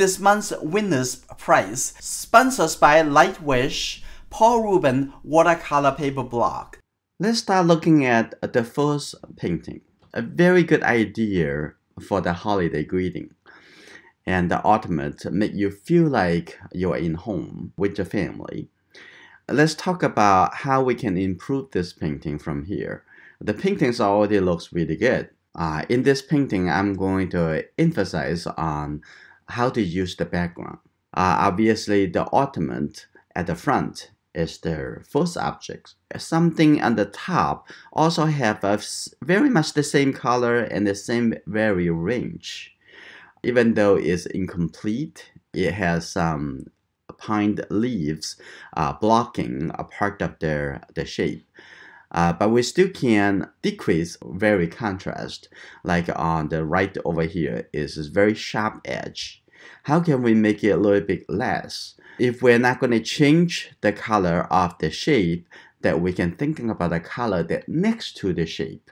This month's winner's prize, sponsored by Lightwish Paul Rubens watercolor paper block. Let's start looking at the first painting. A very good idea for the holiday greeting. And the ultimate make you feel like you're in home with your family. Let's talk about how we can improve this painting from here. The painting already looks really good. In this painting, I'm going to emphasize on how to use the background. Obviously, the ornament at the front is the first object. Something on the top also have very much the same color and the same very range. Even though it's incomplete, it has some pine leaves blocking a part of the shape. But we still can decrease very contrast. Like on the right over here is this very sharp edge. How can we make it a little bit less? If we're not going to change the color of the shape, that we can thinking about the color that next to the shape,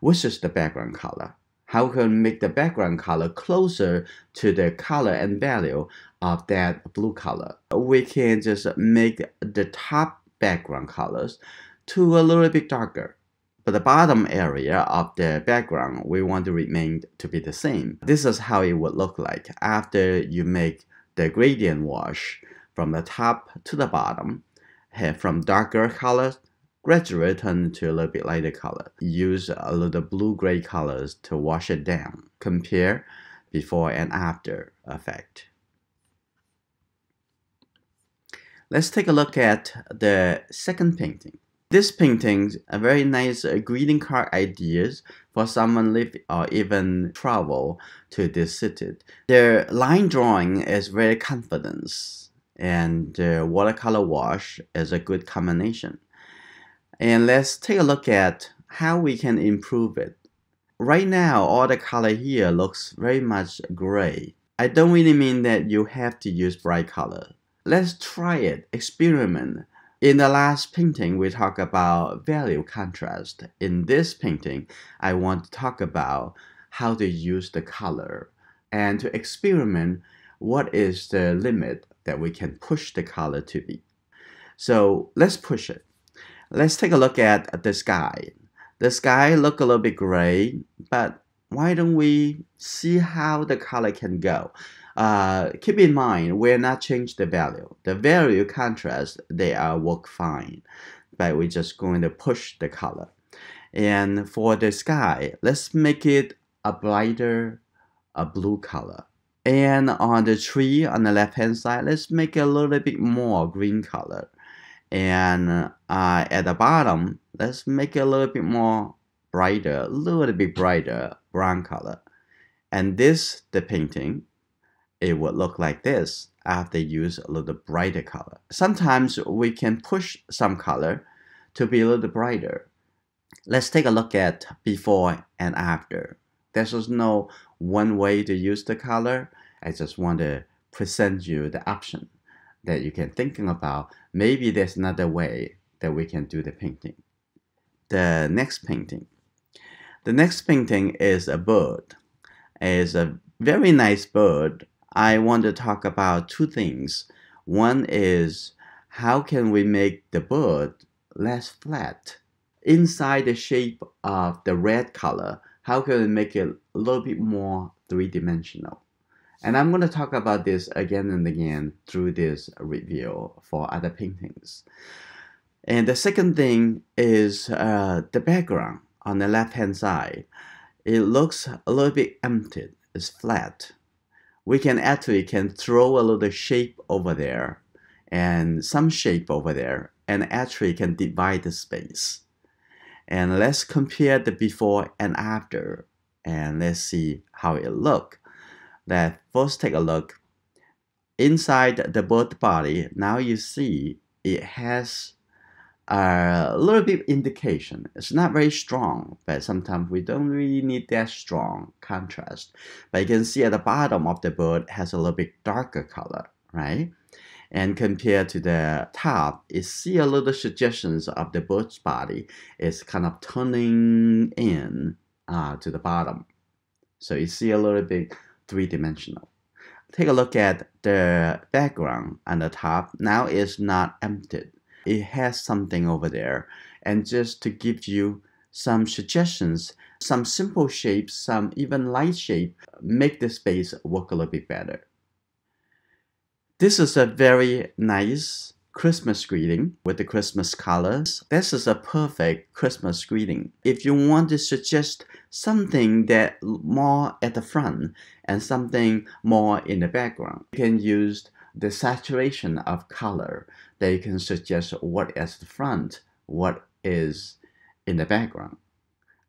which is the background color. How can we make the background color closer to the color and value of that blue color? We can just make the top background colors to a little bit darker. But the bottom area of the background, we want to remain to be the same. This is how it would look like after you make the gradient wash from the top to the bottom. Have from darker colors, gradually turn to a little bit lighter color. Use a little blue-gray colors to wash it down. Compare before and after effect. Let's take a look at the second painting. This painting a very nice greeting card ideas for someone live or even travel to this city. The line drawing is very confident, and the watercolor wash is a good combination. And let's take a look at how we can improve it. Right now, all the color here looks very much gray. I don't really mean that you have to use bright color. Let's try it, experiment. In the last painting, we talked about value contrast. In this painting, I want to talk about how to use the color and to experiment what is the limit that we can push the color to be. So let's push it. Let's take a look at the sky. The sky look a little bit gray, but why don't we see how the color can go? Keep in mind, we're not change the value. The value contrast, they are work fine, but we're just going to push the color. And for the sky, let's make it a brighter, a blue color. And on the tree on the left hand side, let's make it a little bit more green color. And at the bottom, let's make it a little bit more brighter, a little bit brighter brown color. And this, the painting, it would look like this after use a little brighter color. Sometimes we can push some color to be a little brighter. Let's take a look at before and after. There's just no one way to use the color. I just want to present you the option that you can thinking about. Maybe there's another way that we can do the painting. The next painting. The next painting is a bird. It's a very nice bird. I want to talk about two things. One is how can we make the bird less flat? Inside the shape of the red color, how can we make it a little bit more three-dimensional? And I'm going to talk about this again and again through this review for other paintings. And the second thing is the background on the left-hand side. It looks a little bit empty. It's flat. We can throw a little shape over there and some shape over there and actually can divide the space. And let's compare the before and after and let's see how it look. Let's first take a look inside the bird body. Now you see it has a little bit indication. It's not very strong, but sometimes we don't really need that strong contrast. But you can see at the bottom of the bird has a little bit darker color, right? And compared to the top, you see a little suggestions of the bird's body is kind of turning in to the bottom. So you see a little bit three-dimensional. Take a look at the background on the top. Now it's not empty. It has something over there. And just to give you some suggestions, some simple shapes, some even light shape, make the space work a little bit better. This is a very nice Christmas greeting with the Christmas colors. This is a perfect Christmas greeting. If you want to suggest something that more at the front and something more in the background, you can use the saturation of color that you can suggest what is the front, what is in the background.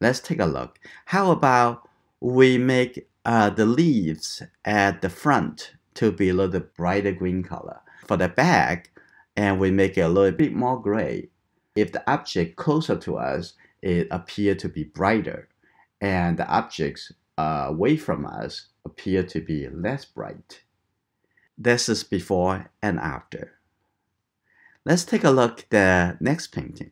Let's take a look. How about we make the leaves at the front to be a little brighter green color. For the back, and we make it a little bit more gray. If the object closer to us, it appear to be brighter, and the objects away from us appear to be less bright. This is before and after. Let's take a look at the next painting.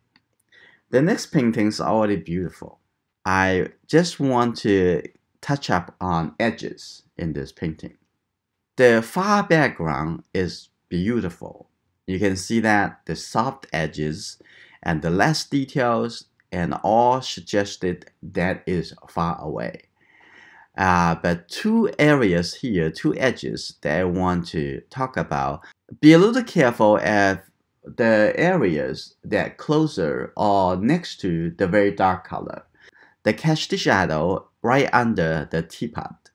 The next painting is already beautiful. I just want to touch up on edges in this painting. The far background is beautiful. You can see that the soft edges and the less details and all suggested that is far away. But two areas here, two edges that I want to talk about. Be a little careful at the areas that closer or next to the very dark color. The cast shadow right under the teapot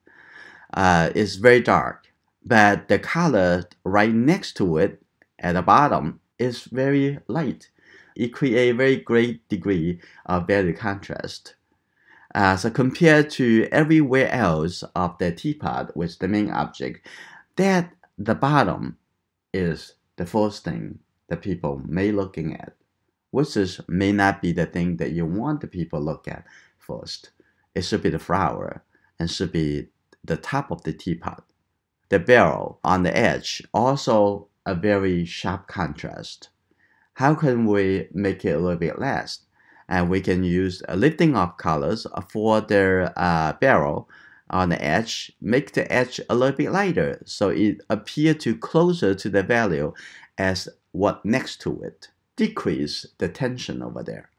is very dark. But the color right next to it at the bottom is very light. It creates a very great degree of value contrast. So compared to everywhere else of the teapot with the main object, that the bottom is the first thing that people may looking at, which may not be the thing that you want the people look at first. It should be the flower and should be the top of the teapot. The barrel on the edge, also a very sharp contrast. How can we make it a little bit less? And we can use a lifting of colors for the barrel on the edge, make the edge a little bit lighter so it appears to closer to the value as what next to it. Decrease the tension over there.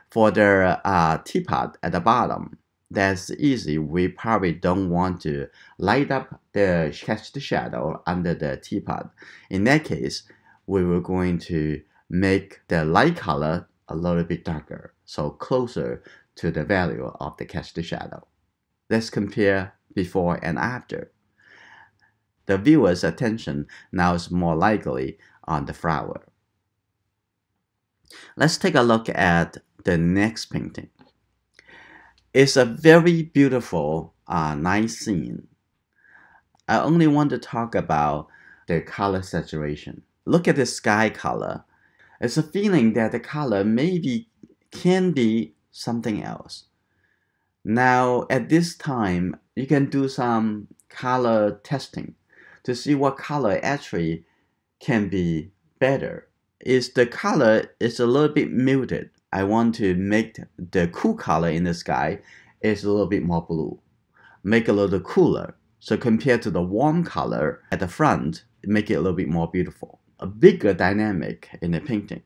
For the teapot at the bottom, that's easy. We probably don't want to light up the cast shadow under the teapot. In that case, we were going to make the light color a little bit darker, so closer to the value of the cast shadow. Let's compare before and after. The viewer's attention now is more likely on the flower. Let's take a look at the next painting. It's a very beautiful, nice scene. I only want to talk about the color saturation. Look at the sky color. It's a feeling that the color maybe can be something else. Now, at this time, you can do some color testing to see what color actually can be better. Is the color is a little bit muted. I want to make the cool color in the sky is a little bit more blue. Make it a little cooler. So compared to the warm color at the front, make it a little bit more beautiful. A bigger dynamic in the painting.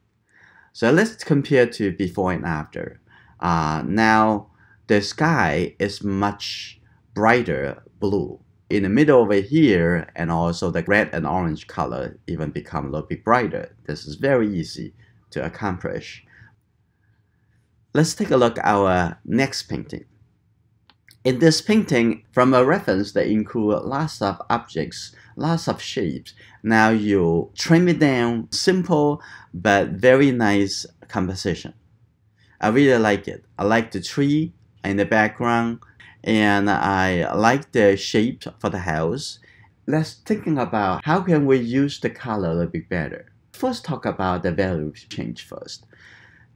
So let's compare to before and after. Now the sky is much brighter blue. In the middle over here, and also the red and orange color even become a little bit brighter. This is very easy to accomplish. Let's take a look at our next painting. In this painting, from a reference that include lots of objects, lots of shapes, now you trim it down, simple but very nice composition. I really like it. I like the tree in the background, and I like the shape for the house. Let's thinking about how can we use the color a little bit better. First, talk about the value change first.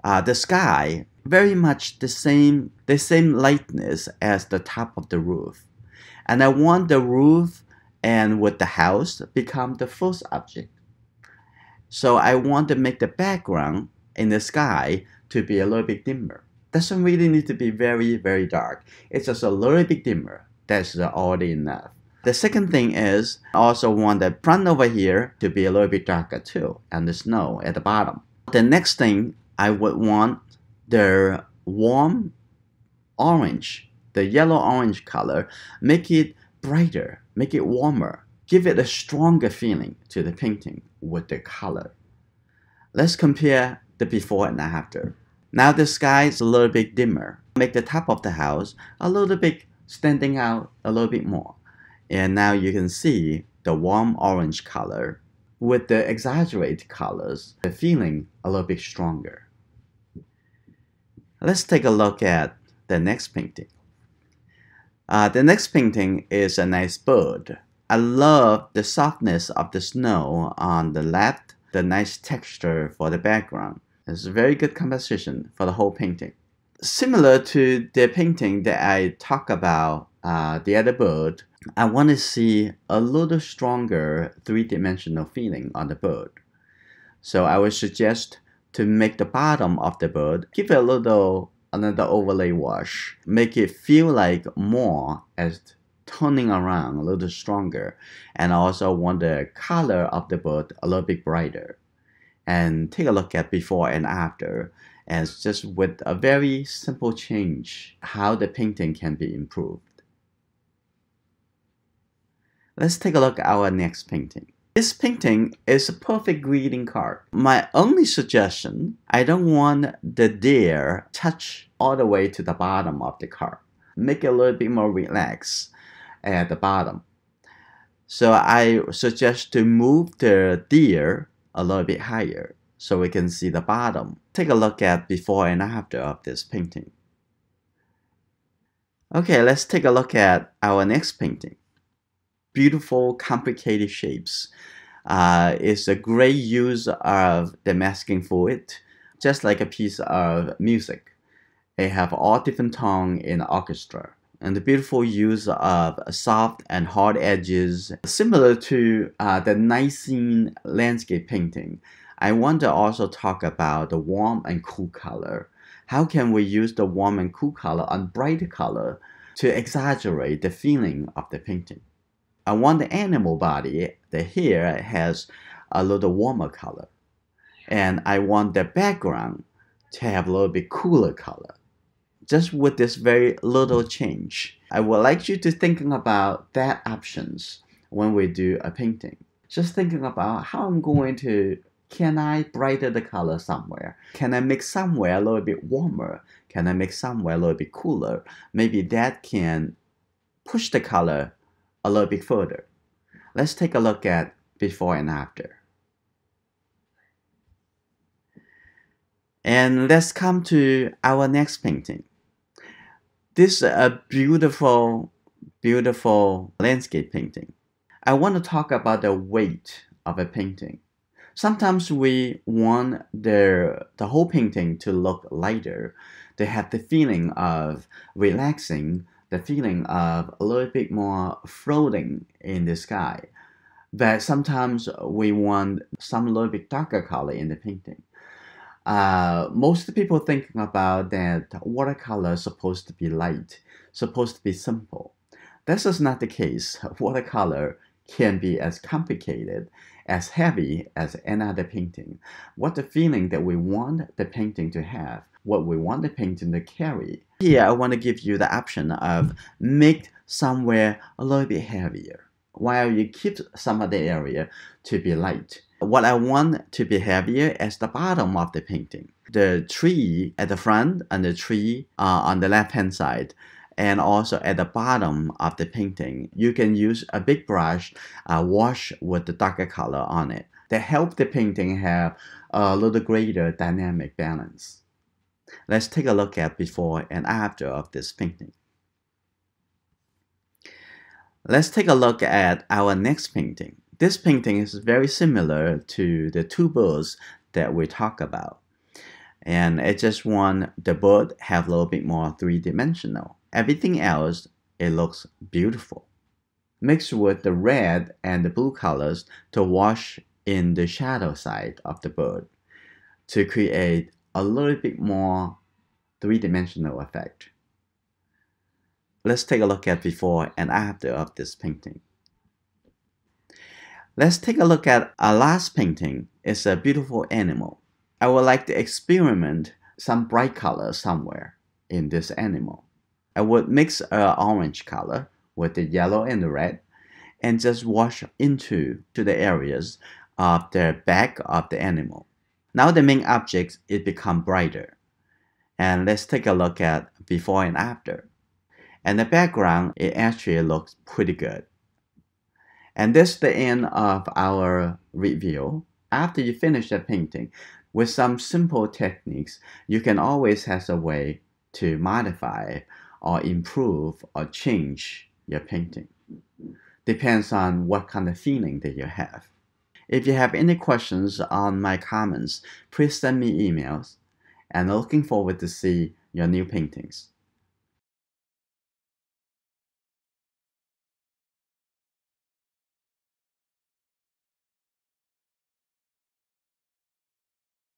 The sky, very much the same lightness as the top of the roof. And I want the roof and with the house become the first object. So I want to make the background in the sky to be a little bit dimmer. Doesn't really need to be very, very dark. It's just a little bit dimmer. That's already enough. The second thing is I also want the front over here to be a little bit darker too, and the snow at the bottom. The next thing, I would want the warm orange, the yellow-orange color, make it brighter, make it warmer, give it a stronger feeling to the painting with the color. Let's compare the before and after. Now the sky is a little bit dimmer. Make the top of the house a little bit standing out a little bit more. And now you can see the warm orange color with the exaggerated colors, the feeling a little bit stronger. Let's take a look at the next painting. The next painting is a nice bird. I love the softness of the snow on the left, the nice texture for the background. It's a very good composition for the whole painting. Similar to the painting that I talked about, the other bird, I want to see a little stronger three-dimensional feeling on the bird. So I would suggest to make the bottom of the bird, give it a little another overlay wash, make it feel like more as turning around a little stronger, and I also want the color of the bird a little bit brighter. And take a look at before and after, and just with a very simple change, how the painting can be improved. Let's take a look at our next painting. This painting is a perfect greeting card. My only suggestion, I don't want the deer touch all the way to the bottom of the card. Make it a little bit more relaxed at the bottom. So I suggest to move the deer a little bit higher so we can see the bottom. Take a look at before and after of this painting. Okay, let's take a look at our next painting. Beautiful, complicated shapes. It's a great use of the masking fluid, just like a piece of music. They have all different tones in the orchestra. And the beautiful use of soft and hard edges, similar to the Nicene landscape painting. I want to also talk about the warm and cool color. How can we use the warm and cool color on bright color to exaggerate the feeling of the painting? I want the animal body, the hair, has a little warmer color. And I want the background to have a little bit cooler color. Just with this very little change, I would like you to thinking about that options when we do a painting. Just thinking about how I'm going to, can I brighten the color somewhere? Can I make somewhere a little bit warmer? Can I make somewhere a little bit cooler? Maybe that can push the color a little bit further. Let's take a look at before and after. And let's come to our next painting. This is a beautiful, beautiful landscape painting. I want to talk about the weight of a painting. Sometimes we want the whole painting to look lighter, to have the feeling of relaxing, the feeling of a little bit more floating in the sky. But sometimes we want some little bit darker color in the painting. Most people thinking about that watercolor is supposed to be light, supposed to be simple. This is not the case. Watercolor can be as complicated, as heavy as another painting. What the feeling that we want the painting to have, what we want the painting to carry. Here I want to give you the option of make somewhere a little bit heavier, while you keep some of the area to be light. What I want to be heavier is the bottom of the painting. The tree at the front and the tree on the left hand side. And also at the bottom of the painting, you can use a big brush, wash with the darker color on it. That help the painting have a little greater dynamic balance. Let's take a look at before and after of this painting. Let's take a look at our next painting. This painting is very similar to the two birds that we talked about. And I just want the bird have a little bit more three-dimensional. Everything else, it looks beautiful. Mixed with the red and the blue colors to wash in the shadow side of the bird to create a little bit more three-dimensional effect. Let's take a look at before and after of this painting. Let's take a look at our last painting. It's a beautiful animal. I would like to experiment some bright color somewhere in this animal. I would mix an orange color with the yellow and the red and just wash into the areas of the back of the animal. Now the main object it become brighter. And let's take a look at before and after. And the background, it actually looks pretty good. And this is the end of our review. After you finish the painting, with some simple techniques, you can always have a way to modify or improve or change your painting. Depends on what kind of feeling that you have. If you have any questions on my comments, please send me emails, and I'm looking forward to see your new paintings.